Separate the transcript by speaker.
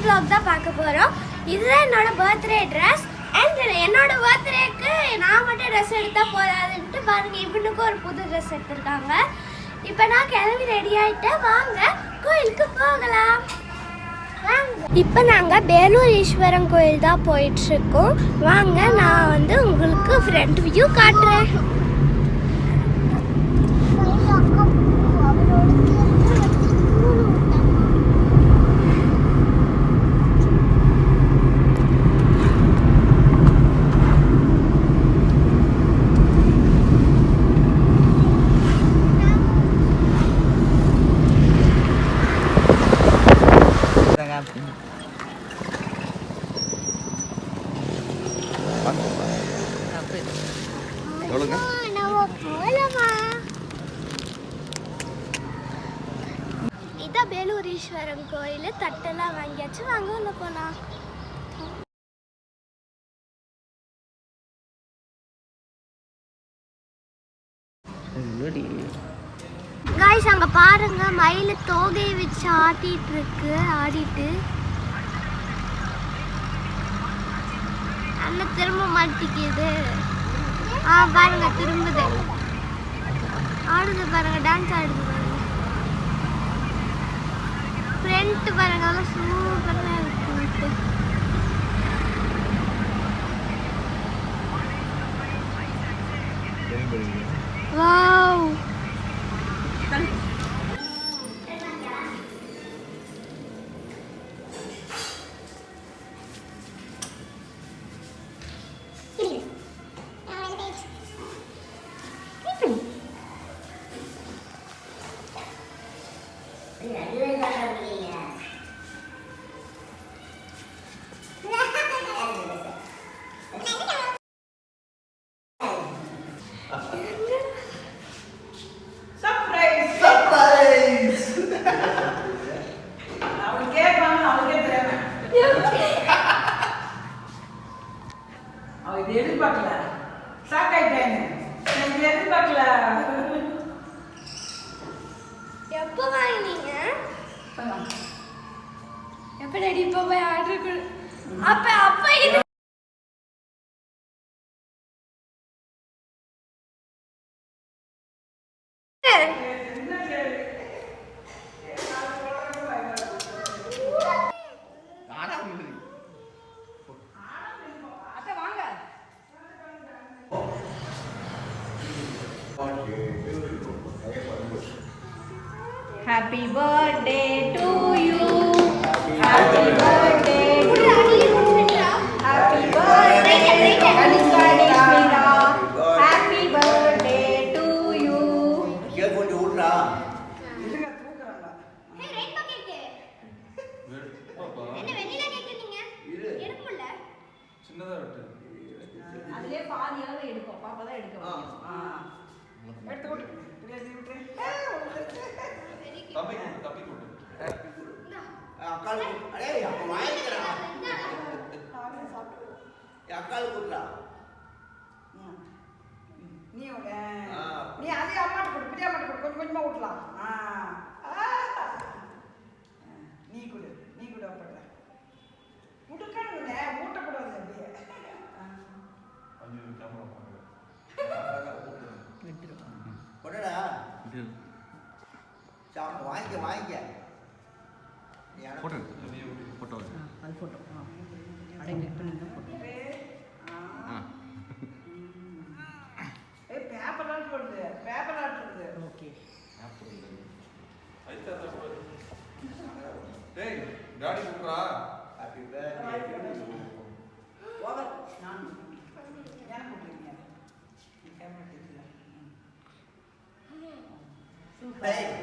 Speaker 1: vlog தான் பார்க்க போறோம். இதுதான் என்னோட பர்த்டே ட்ரெஸ். அண்ட் என்னோட பர்த்டேக்கு நான் மட்டும் ட்ரெஸ் எடுத்தா போதாதுன்ட்டு பாருங்க இவனுக்கு ஒரு புது ட்ரெஸ் எடுத்திருக்காங்க. இப்போ நான் கிளம்பி ரெடி ஆயிட்டேன். வாங்க கோயிலுக்கு போகலாம். இப்போ நாங்கள் பேலூர் ஈஸ்வரன் கோயில் தான் போயிட்டுருக்கோம். வாங்க நான் உங்களுக்கு ஃப்ரண்ட் வியூ காட்டுறேன். இதான் பேலூர் ஈஸ்வரன் கோயில். தட்டெல்லாம் வாங்கியாச்சு. வாங்க உள்ள போலாம். காய்ஸ் அங்க பாருங்க மயில தோகை வச்சு ஆட்டிட்டு இருக்கு. ஆடிட்டு அண்ணா திரும்ப மாட்டிக்குது. பாருங்க திரும்புது. ஆடுது பாருங்க. டான்ஸ் ஆடுது பாருங்க. ஃப்ரண்ட் பாருங்க அதெல்லாம் சூப்பராக இருக்கு. வாவ் எப்போ வாங்கினீங்க? எப்போ டாடி இப்போ போய் ஆர்டர் கொடு. அப்ப இது
Speaker 2: Happy birthday to you. Happy birthday to you. Happy birthday Kanishmira. Happy birthday to you.
Speaker 3: Cake போட்டு ஊட்றா.
Speaker 1: இதுங்க தூக்குறாங்க. ஹே ரைட் பாக்கெட். என்ன வெண்ணிலா கேக் நீங்க? எடுக்கல.
Speaker 4: சின்னதா வெட்டு.
Speaker 2: அதுலயே பாதியாவே எடுப்போம். பாப்பா தான் எடுக்கும்.
Speaker 4: எடுத்து கொடு. தப்பி கொடு.
Speaker 3: அக்காள் அடேய் அப்ப வாங்கிக்கறா. அக்காள் கூட்றா.
Speaker 2: நீ அதே அம்மாட்ட கொடு. பிரியா அம்மாட்ட கொடு. கொஞ்சம் கொஞ்சமா ஊட்டலாம். நீ கொடு அப்பட. முடுக்கணும்ல ஊட்டக்கூடாது அப்படியே.
Speaker 4: கொஞ்சம் கேமரா பாருங்க.
Speaker 3: கொடடா. சாம் வாங்கிக்க.
Speaker 4: போட்டோ போட்டோ
Speaker 2: அது போட்டோ. அட கிளிக் பண்ணுங்க போட்டோ. பேப்பர் ஆட் போடுது. ஓகே.
Speaker 4: ஐதா போடு. டேய் டாடி கூப்றா.
Speaker 3: Happy birthday.
Speaker 2: ஓவர் நான் என்ன போடுறீங்க? கேமரா தெரியல. சூப்பர்.